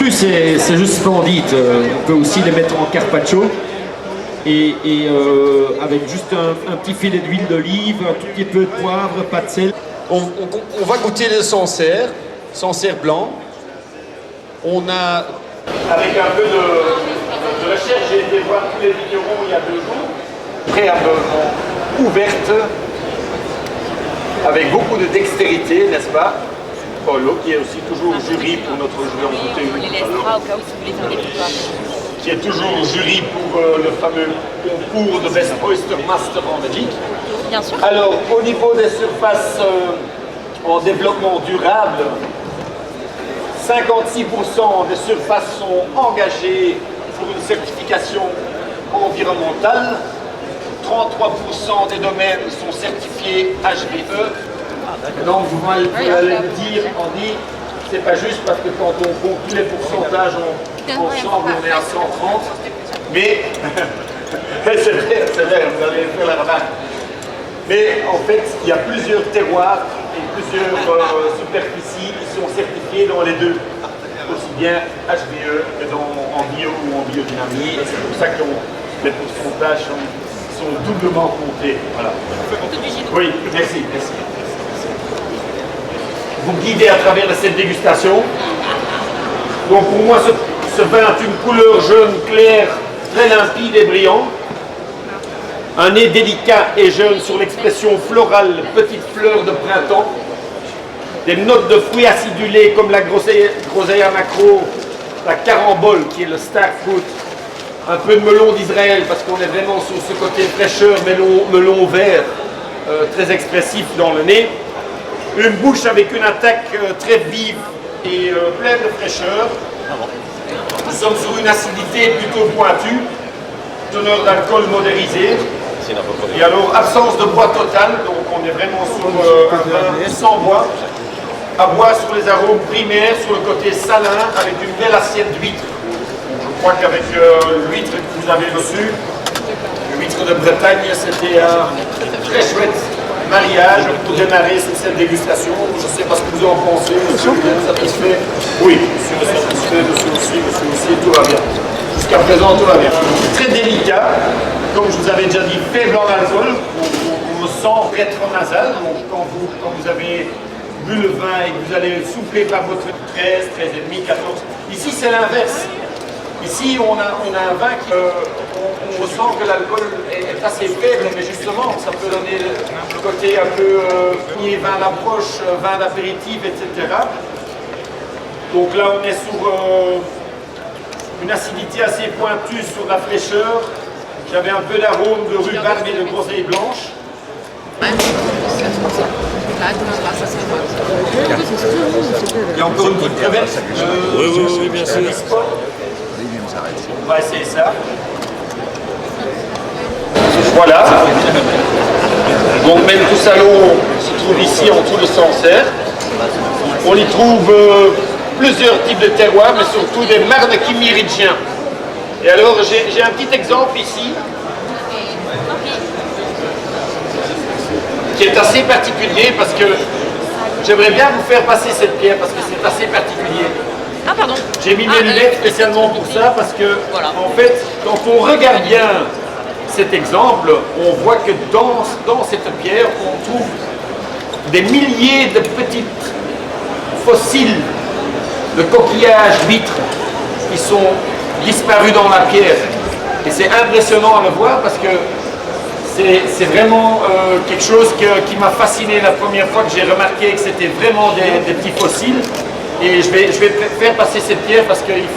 Plus c'est juste splendide. On peut aussi les mettre en carpaccio et avec juste un petit filet d'huile d'olive, un tout petit peu de poivre, pas de sel. On va goûter le Sancerre blanc. On a, avec un peu de recherche, j'ai été voir tous les vignerons il y a 2 jours, préalablement ouverte, avec beaucoup de dextérité, n'est-ce pas? Paulo, qui est aussi toujours jury pour notre jeu en bouteille. On les laissera au cas où si vous voulez faire des victoires. Qui est toujours jury pour le fameux concours de Best Oyster Master en Belgique. Bien sûr. Alors, au niveau des surfaces en développement durable, 56% des surfaces sont engagées pour une certification environnementale, 33% des domaines sont certifiés HVE. Donc vous allez me dire, Andy, c'est pas juste parce que quand on compte tous les pourcentages ensemble, on est à 130. Mais c'est vrai, vous allez faire la remarque. Mais en fait, il y a plusieurs terroirs et plusieurs superficies qui sont certifiées dans les deux. Aussi bien HVE que en bio ou en biodynamie. Et c'est pour ça que les pourcentages sont doublement comptés. Voilà. Oui, merci. Vous guidez à travers cette dégustation. Donc pour moi, ce vin a une couleur jaune claire, très limpide et brillant. Un nez délicat et jeune sur l'expression florale, petite fleur de printemps. Des notes de fruits acidulés comme la groseille macro, la carambole qui est le star fruit. Un peu de melon d'Israël parce qu'on est vraiment sur ce côté fraîcheur, melon vert, très expressif dans le nez. Une bouche avec une attaque très vive et pleine de fraîcheur. Nous sommes sur une acidité plutôt pointue, teneur d'alcool modérisé. Et alors, absence de bois total, donc on est vraiment sur un vin sans bois. À bois sur les arômes primaires, sur le côté salin, avec une belle assiette d'huîtres. Je crois qu'avec l'huître que vous avez reçue, l'huître de Bretagne, c'était un très chouette mariage pour démarrer cette dégustation. Je ne sais pas ce que vous en pensez, monsieur, vous êtes satisfait? Oui, monsieur est satisfait, monsieur aussi, tout va bien. Jusqu'à présent, tout va bien. Très délicat, comme je vous avais déjà dit, faible en alcool, on sent rétronasal, donc quand vous avez bu le vin et que vous allez souffler par votre 13, 13,5, 14, ici c'est l'inverse. Ici, on a un vin qui, on ressent que l'alcool est assez faible, mais justement, ça peut donner le côté un peu vin d'approche, vin d'apéritif, etc. Donc là, on est sur une acidité assez pointue sur la fraîcheur. J'avais un peu d'arôme de rhubarbe et de groseille blanche. Il y a encore une petite crevette. Oui, bien sûr. On va essayer ça. Voilà. Donc même tout salon se trouve ici en dessous de Sancerre. On y trouve plusieurs types de terroirs, mais surtout des marnes kimirigiens. Et alors j'ai un petit exemple ici qui est assez particulier parce que j'aimerais bien vous faire passer cette pierre parce que c'est assez particulier. Ah pardon. J'ai mis mes lunettes spécialement pour ça parce que, voilà. En fait, quand on regarde bien cet exemple, on voit que dans cette pierre, on trouve des milliers de petites fossiles de coquillages, d'huîtres qui sont disparus dans la pierre. Et c'est impressionnant à le voir parce que c'est vraiment quelque chose qui m'a fasciné la première fois que j'ai remarqué que c'était vraiment des petits fossiles. Et je vais faire passer cette pierre parce qu'il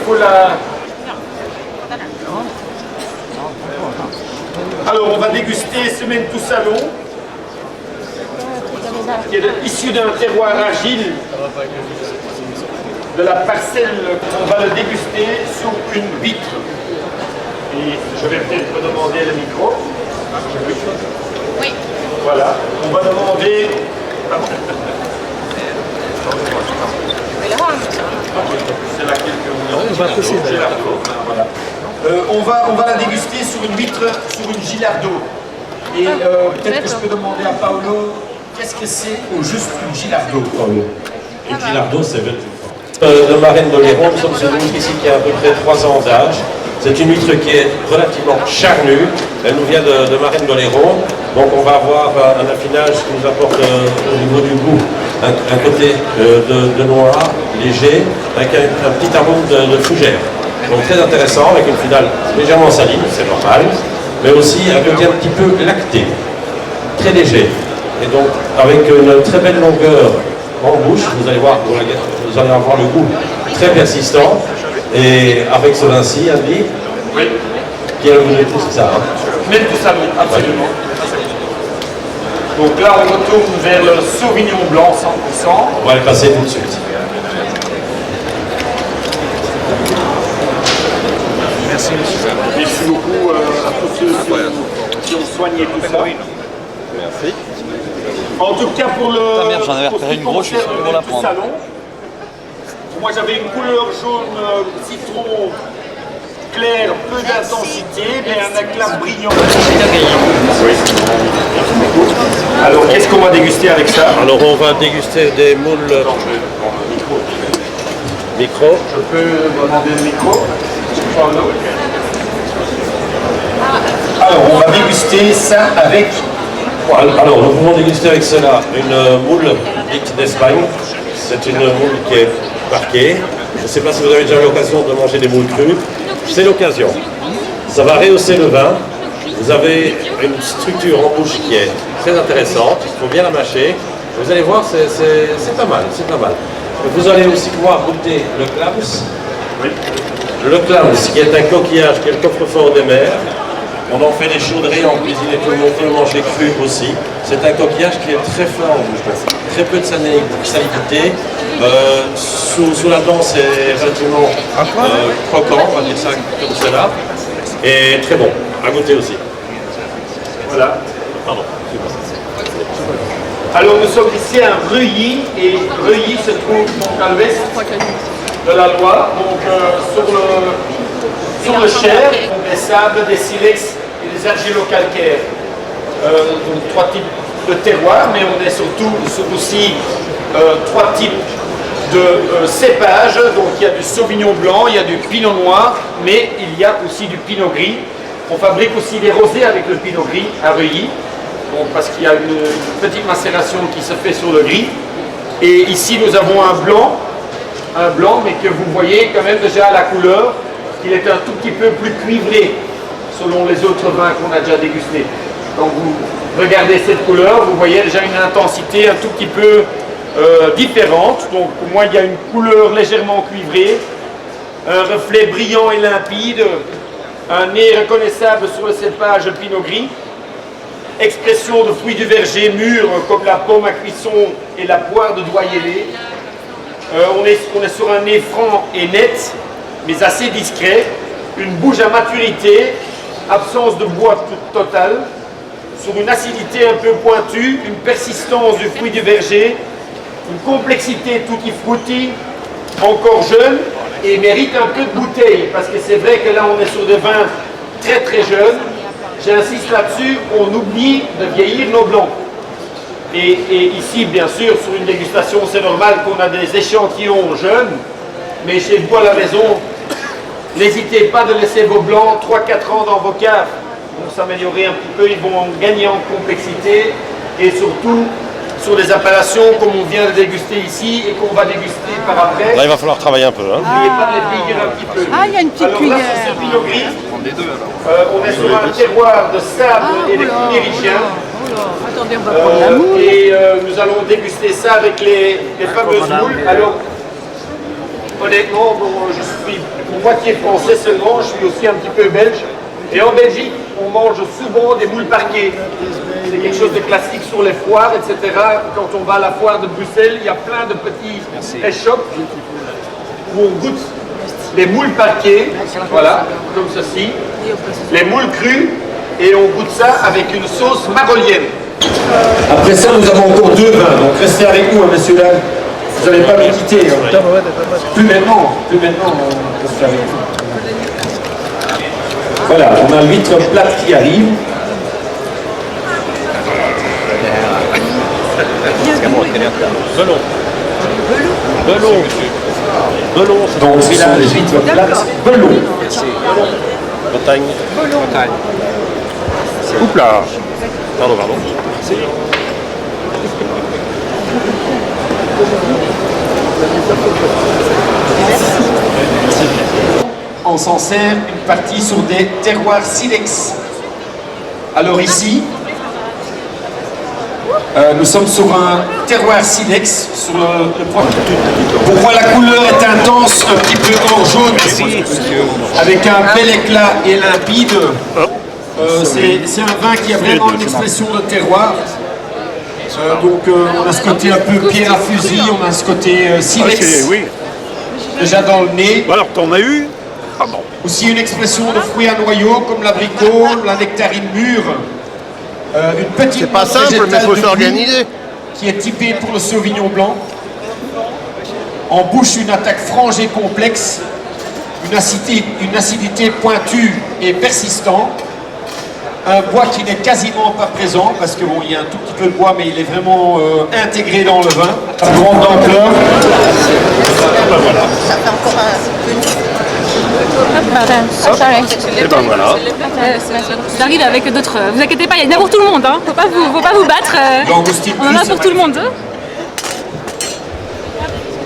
faut la... Alors on va déguster Semaine tout salon, qui est issu d'un terroir agile de la parcelle. On va le déguster sur une vitre. Et je vais peut-être demander le micro. Oui. Voilà. On va demander... C'est laquelle que vous avez? On va la déguster sur une vitre, sur une Gilardo. Et peut-être que je peux demander à Paolo, qu'est-ce que c'est au juste une Gilardo, Paolo? Une Gilardo, c'est 28 francs. De Marraine d'Oléron, nous sommes sur une huître ici qui a à peu près 3 ans d'âge. C'est une huître qui est relativement charnue. Elle nous vient de Marraine d'Oléron. Donc on va avoir un affinage qui nous apporte au niveau du goût un côté de noir, léger, avec un petit arôme de fougère. Donc très intéressant, avec une finale légèrement saline, c'est normal, mais aussi un côté un petit peu lacté, très léger. Et donc avec une très belle longueur en bouche, vous allez voir, vous allez avoir le goût très persistant. Et avec ce vin-ci, Andy, Oui. qui a le goût de tout ça. Hein. Même tout ça, oui, absolument. Donc là, on retourne vers le Sauvignon blanc 100%. On va le passer tout de suite. Merci beaucoup à tous ceux qui ont soigné tout ça. Merci. En tout cas, pour le Ah merde, j'en avais pour ce repéré qui une grosse, je suis concerne pour la le prendre. salon, moi j'avais une couleur jaune citron clair, peu d'intensité, mais un éclat brillant. Alors, qu'est-ce qu'on va déguster avec ça? Alors on va déguster des moules micro. Je peux demander le micro? Alors, on va déguster ça avec... Alors nous pouvons déguster avec cela une moule dite d'Espagne. C'est une moule qui est marquée. Je ne sais pas si vous avez déjà eu l'occasion de manger des moules crues. C'est l'occasion. Ça va rehausser le vin. Vous avez une structure en bouche qui est très intéressante. Il faut bien la mâcher. Vous allez voir, c'est pas mal, c'est pas mal. Vous allez aussi pouvoir goûter le clams. Le clams, qui est un coquillage, qui est le coffre-fort des mers. On en fait des chaudrées en cuisine et tout le monde peut le manger cru aussi. C'est un coquillage qui est très fin en bouche, très peu de salinité. Sous la dent, c'est relativement croquant, on va dire ça comme cela. Et très bon, à goûter aussi. Voilà. Pardon. Alors, nous sommes ici à Reuilly, et Reuilly se trouve donc à l'ouest de la Loire, donc sur le Cher, donc des sables, des silex et des argilo-calcaires. Donc 3 types de terroirs, mais on est surtout sur aussi 3 types de cépages. Donc il y a du Sauvignon blanc, il y a du Pinot noir, mais il y a aussi du Pinot gris. On fabrique aussi des rosés avec le Pinot gris à Reuilly, donc parce qu'il y a une petite macération qui se fait sur le gris. Et ici nous avons un blanc, mais que vous voyez quand même déjà à la couleur, qu'il est un tout petit peu plus cuivré selon les autres vins qu'on a déjà dégustés. Quand vous regardez cette couleur, vous voyez déjà une intensité un tout petit peu différente. Donc pour moi, il y a une couleur légèrement cuivrée, un reflet brillant et limpide, un nez reconnaissable sur le cépage Pinot gris, expression de fruits du verger mûrs comme la pomme à cuisson et la poire de Doyelé. On est sur un nez franc et net, mais assez discret, une bouche à maturité, absence de bois totale, sur une acidité un peu pointue, une persistance du fruit du verger, une complexité tutti frutti, encore jeune, et mérite un peu de bouteille, parce que c'est vrai que là on est sur des vins très très jeunes. J'insiste là-dessus, on oublie de vieillir nos blancs. Et ici, bien sûr, sur une dégustation, c'est normal qu'on a des échantillons jeunes, mais chez vous à la maison, n'hésitez pas de laisser vos blancs 3-4 ans dans vos caves pour s'améliorer un petit peu, ils vont gagner en complexité et surtout sur des appellations comme on vient de déguster ici et qu'on va déguster par après. Là, il va falloir travailler un peu. Hein. N'oubliez pas de les vieillir un petit peu. Ah, il y a une petite Alors cuillère. là, sur ce Pinot gris, on est sur un terroir de sable et de climérigien. Attendez, on va prendre la moule. Et nous allons déguster ça avec les fameuses moules. Alors, honnêtement, bon, je suis moitié français seulement, je suis aussi un petit peu belge. Et en Belgique, on mange souvent des moules parquées. C'est quelque chose de classique sur les foires, etc. Quand on va à la foire de Bruxelles, il y a plein de petits échoppes où on goûte les moules parquées, voilà, comme ceci, les moules crues, et on goûte ça avec une sauce marolienne. Après ça, nous avons encore 2 vins, donc restez avec nous, messieurs, dames. Vous n'allez pas me quitter. Plus maintenant, restez avec nous. Voilà, on a l'huître plate qui arrive. Velon. Belon. Belon, c'est Donc le ce sont village. les huîtres plates Belon. Bretagne. Bretagne. Oups là. Pardon. On s'en sert une partie sur des terroirs silex. Alors ici, nous sommes sur un terroir silex, sur le pour voir la couleur est intense, un petit peu or jaune, avec un bel éclat et limpide. C'est un vin qui a vraiment une expression de terroir. Donc on a ce côté un peu pierre à fusil, on a ce côté silex Oui. déjà dans le nez. Alors, t'en as eu? Ah bon. Aussi une expression de fruits à noyaux comme l'abricot, la nectarine mûre. Une petite C'est pas note simple, mais végétale il faut de s'organiser. qui est typée pour le Sauvignon blanc. En bouche, une attaque franche et complexe, une acidité pointue et persistante. Un bois qui n'est quasiment pas présent, parce que bon, il y a un tout petit peu de bois, mais il est vraiment intégré dans le vin. À grande ampleur. Ça fait encore Et ben voilà. J'arrive avec d'autres. Vous inquiétez pas, il y en a pour tout le monde. Hein. Faut pas vous battre. Langoustine On en a plus, pour tout le monde.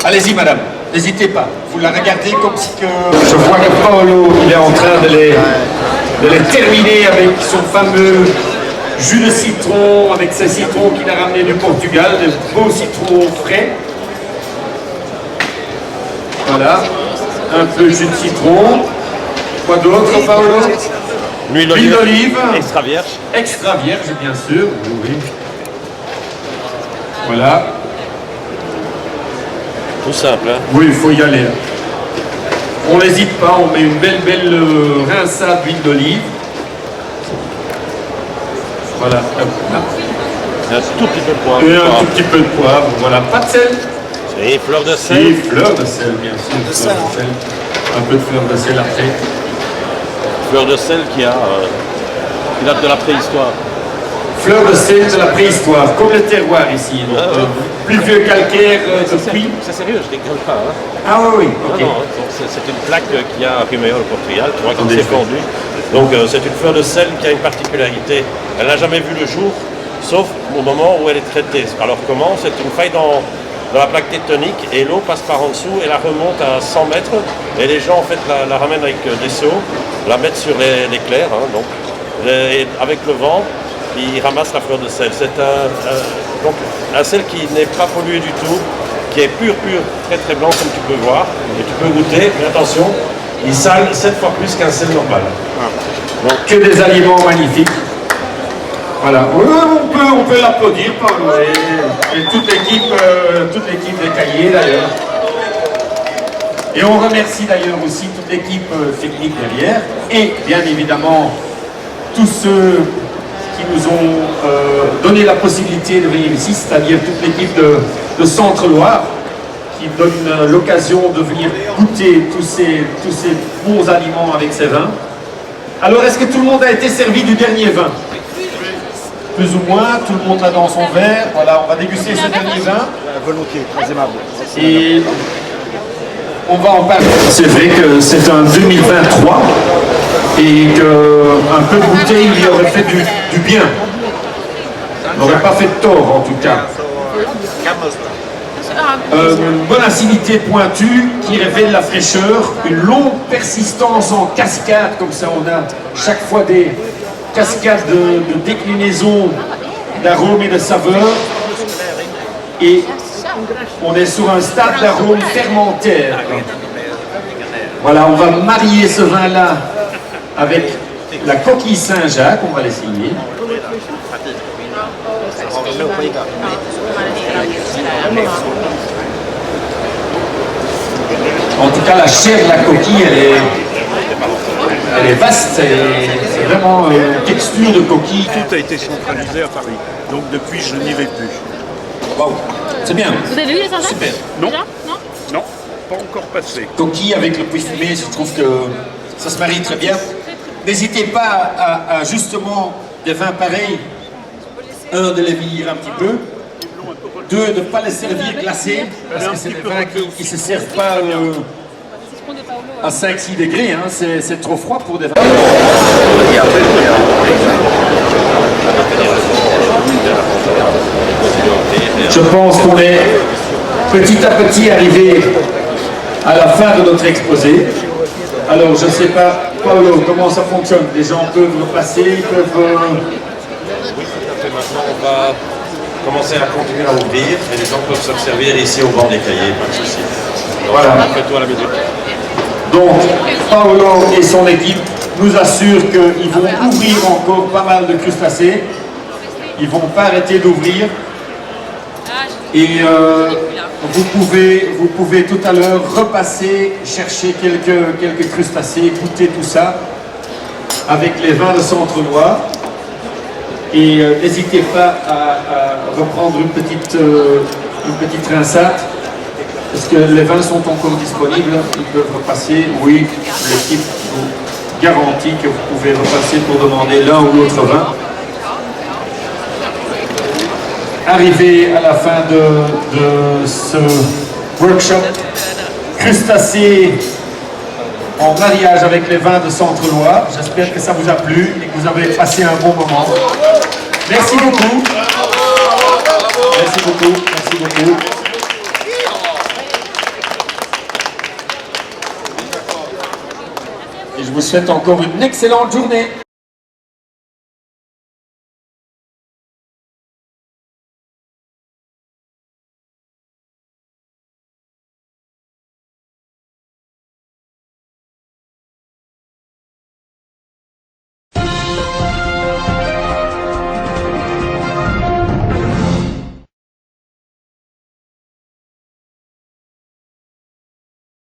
Allez-y, madame, n'hésitez pas. Vous la regardez comme si que... Je vois que Paolo, il est en train de les terminer avec son fameux jus de citron, avec ces citrons qu'il a ramenés du Portugal, des beaux citrons frais. Voilà, un peu de jus de citron. Quoi d'autre, Paolo? L'huile L'huile d'olive. Extra vierge. Extra vierge, bien sûr. Oui. Voilà. Tout simple, hein. Oui, il faut y aller. On n'hésite pas, on met une belle rinçade d'huile d'olive. Voilà. Hop, là. Et un tout petit peu de poivre. Et un tout petit peu de poivre, voilà. Pas de sel. Et fleur de Et sel. fleur de sel, bien sûr. Fleur de sel. Un peu de fleur de sel après. Fleur de sel qui date de la préhistoire. Fleur de sel de la préhistoire, comme le terroir ici. Donc, plus vieux calcaire de Puy. C'est sérieux, je rigole pas. Hein. Ah oui, oui, ok. Non, c'est une plaque qui a à Riméo, au Portugal, tu vois, qui Attendez, s'est je vais- fondue. Donc c'est une fleur de sel qui a une particularité. Elle n'a jamais vu le jour, sauf au moment où elle est traitée. Alors comment? C'est une faille dans la plaque tectonique et l'eau passe par en dessous et la remonte à 100 mètres. Et les gens en fait la ramènent avec des seaux, la mettent sur les clairs, hein, donc, et avec le vent, ils ramassent la fleur de sel. C'est donc un sel qui n'est pas pollué du tout, qui est pur, très très blanc comme tu peux voir. Et tu peux goûter, mais attention, il sale 7 fois plus qu'un sel normal. Donc, que des aliments magnifiques. Voilà. Oui, on peut l'applaudir, Paolo. Et toute l'équipe des Cahiers d'ailleurs. Et on remercie d'ailleurs aussi toute l'équipe technique derrière. Et bien évidemment, tous ceux qui nous ont donné la possibilité de venir ici, c'est-à-dire toute l'équipe de Centre-Loire, qui donne l'occasion de venir goûter tous ces bons aliments avec ces vins. Alors, est-ce que tout le monde a été servi du dernier vin? Plus ou moins, tout le monde l'a dans son verre. Voilà, on va déguster ce dernier vin. Volontiers, très aimable. Et on va en parler. C'est vrai que c'est un 2023 et qu'un peu de bouteille lui aurait fait du bien. N'aurait pas fait de tort en tout cas. Une bonne acidité pointue qui révèle la fraîcheur, une longue persistance en cascade, comme ça on a chaque fois des cascades de déclinaison d'arômes et de saveurs. Et on est sur un stade d'arôme fermentaire. Voilà, on va marier ce vin-là avec la coquille Saint-Jacques, on va l'essayer. En tout cas, la chair de la coquille, elle est vaste, c'est vraiment une texture de coquille. Tout a été centralisé à Paris. Donc depuis, je n'y vais plus. Waouh, c'est bien. Vous avez vu les Saint-Jacques? Super. Non. Déjà Non. Non, pas encore passé. Coquille avec le puits fumé, je trouve que ça se marie très bien. N'hésitez pas à justement des vins pareils, de les vieillir un petit peu. Ils l'ont un peu relevé. 2, de ne pas les servir glacés, parce que c'est des vins qui ne se servent pas à 5-6 degrés, hein, c'est trop froid pour des vins. Je pense qu'on est petit à petit arrivé à la fin de notre exposé. Alors, je ne sais pas, Paolo, comment ça fonctionne? Les gens peuvent repasser, ils peuvent... Oui, tout à fait. Maintenant, on va commencer à continuer à ouvrir et les gens peuvent se servir ici au bord des cahiers, pas de souci. Voilà. Fais-toi à la minute. Donc, Paolo et son équipe nous assurent qu'ils vont ouvrir encore pas mal de crustacés. Ils ne vont pas arrêter d'ouvrir. Et vous pouvez tout à l'heure repasser, chercher quelques crustacés, goûter tout ça avec les vins de Centre-Loire. Et n'hésitez pas à reprendre une petite rinsate, parce que les vins sont encore disponibles, ils peuvent repasser. Oui, l'équipe vous garantit que vous pouvez repasser pour demander l'un ou l'autre vin. Arrivé à la fin de ce workshop, crustacés en mariage avec les vins de Centre-Loire. J'espère que ça vous a plu et que vous avez passé un bon moment. Merci beaucoup. Merci beaucoup. Merci beaucoup. Et je vous souhaite encore une excellente journée.